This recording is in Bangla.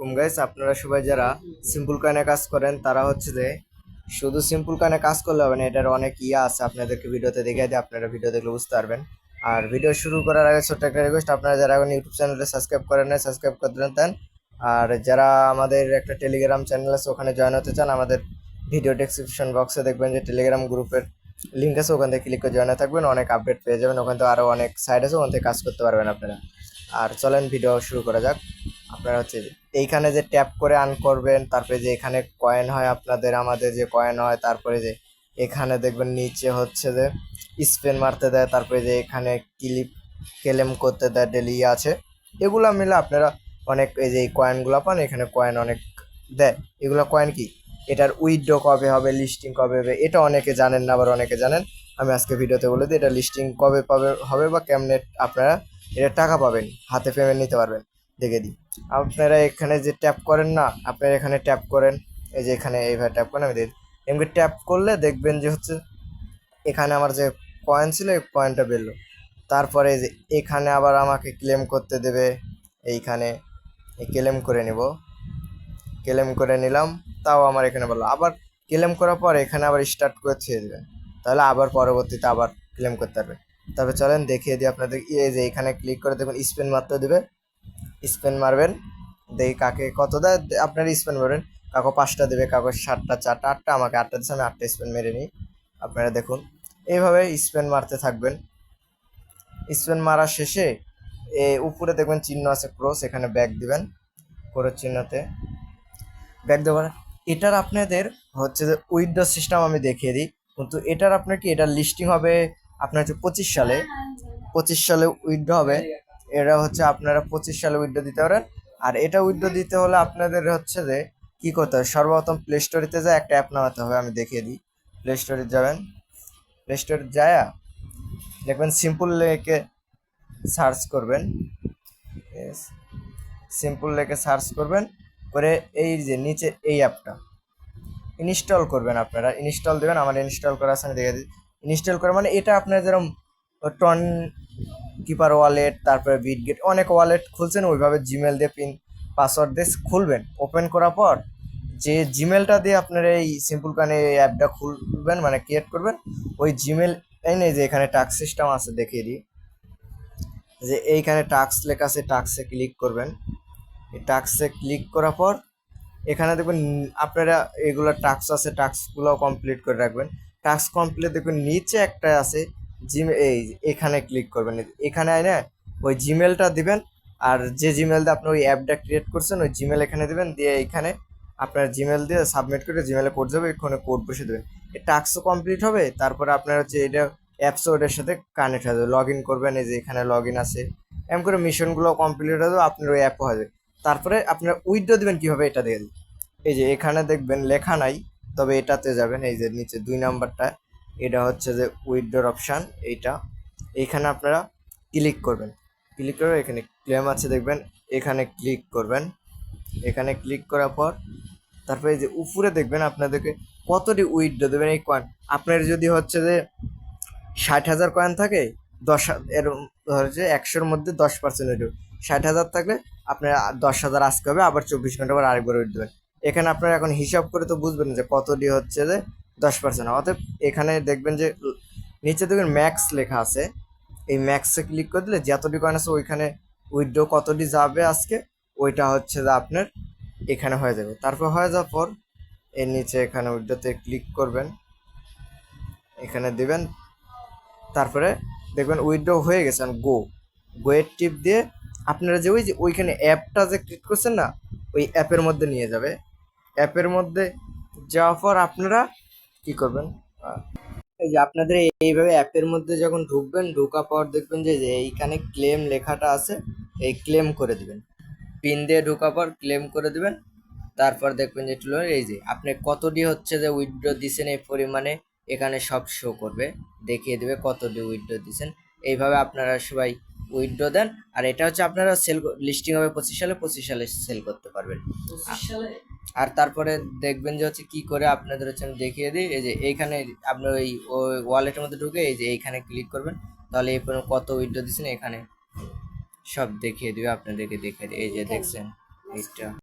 আলাইকুম গাইস। আপনারা সবাই যারা সিম্পল কয়েনে কাজ করেন তারা হচ্ছে যে শুধু সিম্পল কয়েনে কাজ করলে হবে না, এটার অনেক আছে আপনাদেরকে ভিডিওতে দেখিয়ে দিই, আপনারা ভিডিও দেখলে বুঝতে পারবেন। আর ভিডিও শুরু করার আগে ছোট্ট একটা রিকোয়েস্ট, আপনারা যারা এখন ইউটিউব চ্যানেলটা সাবস্ক্রাইব করেন না সাবস্ক্রাইব করে দেন। আর যারা আমাদের একটা টেলিগ্রাম চ্যানেল আছে ওখানে জয়েন হতে চান, আমাদের ভিডিও ডেসক্রিপশন বক্সে দেখবেন যে টেলিগ্রাম গ্রুপের লিঙ্ক আছে, ওখান থেকে ক্লিক করে জয়েন থাকবেন, অনেক আপডেট পেয়ে যাবেন। ওখান থেকে আরও অনেক সাইট আছে, ওখান থেকে কাজ করতে পারবেন আপনারা। আর চলেন ভিডিও শুরু করা যাক। আপনারা হচ্ছে এইখানে যে ট্যাপ করে আর্ন করবেন, তারপরে যে এখানে কয়েন হয় আপনাদের, আমাদের যে কয়েন হয়, তারপরে যে এখানে দেখবেন নিচে হচ্ছে যে স্পেন মারতে দেয়, তারপরে যে এখানে ক্লেম করতে দেয় ডেলি আছে। এগুলা মিলে আপনারা অনেক এই যে এই কয়েনগুলো পান, এখানে কয়েন অনেক দেয়। এগুলো কয়েন কি, এটার উইথড্র কবে হবে, লিস্টিং কবে হবে, এটা অনেকে জানেন না, আবার অনেকে জানেন। আমি আজকে ভিডিওতে বলে দিই এটা লিস্টিং কবে হবে বা কেমনে আপনারা এটা টাকা পাবেন, হাতে পেমেন্ট নিতে পারবেন দেখে দিই। আপনারা এখানে যে ট্যাপ করেন না, আপনারা এখানে ট্যাপ করেন, এই যে এখানে এইভাবে ট্যাপ করেন, আমি দিই এমনি ট্যাপ করলে দেখবেন যে হচ্ছে এখানে আমার যে কয়েন ছিল এই কয়েনটা বেরলো। তারপরে যে এখানে আবার আমাকে ক্লেম করতে দেবে, এইখানে ক্লেম করে নিব, ক্লেম করে নিলাম। তাও আমার এখানে বললো আবার ক্লেম করার পর এখানে আবার স্টার্ট করে ছেড়ে দেবেন, তাহলে আবার পরবর্তীতে আবার ক্লেম করতে পারবেন। তবে চলেন দেখিয়ে দিই আপনাদের। এই যে এখানে ক্লিক করে দেখুন স্পেন মারতে দেবে, স্পেন মারবেন, দেখি কাকে কত দেয়। আপনারা স্পেন মারবেন, কাকো 5টা দেবে, কাকো 7টা, 4টা, 8টা, আমাকে 8টা দিচ্ছে, আমি 8টা স্পেন মেরে নিই। আপনারা দেখুন এইভাবে স্পেন মারতে থাকবেন। স্পেন মারা শেষে উপরে দেখবেন চিহ্ন আছে ক্রস, এখানে ব্যাক দিবেন, ক্রস চিহ্নতে ব্যাক দেওয়ার। এটার আপনাদের হচ্ছে যে উইথড্র সিস্টেম আমি দেখিয়ে দিই, কিন্তু এটার আপনার কি, এটার লিস্টিং হবে আপনার হচ্ছে 25 সালে, 25 সালে উইথড্র হবে। এটা হচ্ছে আপনারা 25 সালে উইথড্র দিতে পারেন। আর এটা উইথড্র দিতে হলে আপনাদের হচ্ছে যে কী করতে হবে, সর্বপ্রথম প্লে স্টোরিতে যায় একটা অ্যাপ নামাতে হবে, আমি দেখিয়ে দিই। প্লে স্টোরে যাবেন, প্লে স্টোরে যায় দেখবেন সিম্পল লেকে সার্চ করবেন, সিম্পল লেকে সার্চ করবেন করে এই যে নিচে এই অ্যাপটা ইনস্টল করবেন। আপনারা ইনস্টল দেবেন, আমার ইনস্টল করা আছে আমি দেখে দিই। ইনস্টল করে মানে এটা আপনার যেরকম টন কিপার ওয়ালেট, তারপরে বিটগেট, অনেক ওয়ালেট খুলছেন ওইভাবে জিমেল দিয়ে পাসওয়ার্ড দিয়ে খুলবেন। ওপেন করার পর যে জিমেলটা দিয়ে আপনার এই সিম্পল কানে এই অ্যাপটা খুলবেন মানে ক্রিয়েট করবেন, ওই জিমেল এই নেই যে এখানে টাস্ক সিস্টেম আছে দেখিয়ে দিই, যে এইখানে টাস্ক লেখা আছে, টাস্কে ক্লিক করবেন। এই টাস্কে ক্লিক করার পর এখানে দেখবেন আপনারা এগুলো টাস্ক আছে, টাস্কগুলো কমপ্লিট করে রাখবেন। টাস্ক কমপ্লিট দেখবেন নিচে একটা আছে জিমেল, এই এখানে ক্লিক করবেন, এখানে আয় ওই জিমেলটা দিবেন। আর যে জিমেল দিয়ে আপনি ওই অ্যাপটা ক্রিয়েট করছেন ওই জিমেল এখানে দিবেন, দিয়ে এইখানে আপনার জিমেল দিয়ে সাবমিট করে জিমেলে কোড যাবে, এখানে কোড বসে দেবেন। এই টাস্কও কমপ্লিট হবে। তারপরে আপনার হচ্ছে এটা অ্যাপসও ওটার সাথে কানেক্ট হয়ে যাবে, লগ ইন করবেন, এই যে এখানে লগ ইন আছে, এমন করে মিশনগুলো কমপ্লিট হয়ে যাবে, আপনার ওই অ্যাপও হবে। তারপরে আপনার উইথড্র দিবেন কীভাবে এটা দিয়ে দিই। এই যে এখানে দেখবেন লেখা নাই, তবে এটাতে যাবেন, এই যে নিচে 2 নাম্বারটা, এটা হচ্ছে যে উইথড্রর অপশান, এইটা এইখানে আপনারা ক্লিক করবেন। ক্লিক করে এখানে ক্লেম আছে দেখবেন, এখানে ক্লিক করবেন। এখানে ক্লিক করার পর তারপরে এই যে উপরে দেখবেন আপনাদেরকে কতটি উইথড্র দেবেন এই কয়েন। আপনার যদি হচ্ছে যে 60,000 কয়েন থাকে, 10 এর হচ্ছে 100-র মধ্যে 10% উইথড্র, 60,000 থাকলে আপনার 10,000 আজকে হবে, আবার 24 ঘন্টা পর আরেকবার উইথড্র দেবেন। এখানে আপনারা এখন হিসাব করে তো বুঝবেন যে কতটি হচ্ছে যে 10%। অতএব এখানে দেখবেন যে নিচে দেখবেন ম্যাক্স লেখা আছে, এই ম্যাক্সে ক্লিক করে দিলে যতটি কয়েন আছে ওইখানে উইথড্র কতটি যাবে আজকে ওইটা হচ্ছে যে আপনার এখানে হয়ে যাবে। তারপর হয়ে যাওয়ার পর এর নিচে এখানে উইথড্রতে ক্লিক করবেন, এখানে দিবেন, তারপরে দেখবেন উইথড্র হয়ে গেছে। গোয়ের টিপ দিয়ে আপনারা যে ওইখানে অ্যাপটা যে ক্লিক করছেন না, ওই অ্যাপের মধ্যে নিয়ে যাবে। অ্যাপের মধ্যে যাওয়ার পর আপনারা কি করবেন, এই যে আপনাদের এইভাবে অ্যাপের মধ্যে যখন ঢুকবেন, ঢোকার পর দেখবেন যে এইখানে ক্লেম লেখাটা আছে, এই ক্লেম করে দিবেন, পিন দিয়ে ঢোকার পর ক্লেম করে দিবেন। তারপর দেখবেন যে এই যে আপনি কতটি হচ্ছে যে উইথড্র দিছেন এই পরিমাণে এখানে সব শো করবে, দেখিয়ে দেবে কতটি উইথড্র দিছেন। এইভাবে আপনারা সবাই উইথড্র দেন। আর এটা হচ্ছে আপনারা সেল লিস্টিং হবে 25 সালে, 25 সালে সেল করতে পারবেন। আর তারপরে দেখবেন যে হচ্ছে কি করে আপনাদের হচ্ছে আমি দেখিয়ে দিই। এই যে এইখানে আপনার ওই ওয়ালেটের মধ্যে ঢুকে এই যে এইখানে ক্লিক করবেন, তাহলে এই পর্যন্ত কত উইথড্র দিচ্ছেন এখানে সব দেখিয়ে দিবে আপনাদেরকে, দেখিয়ে দিই। এই যে দেখছেন এইটা।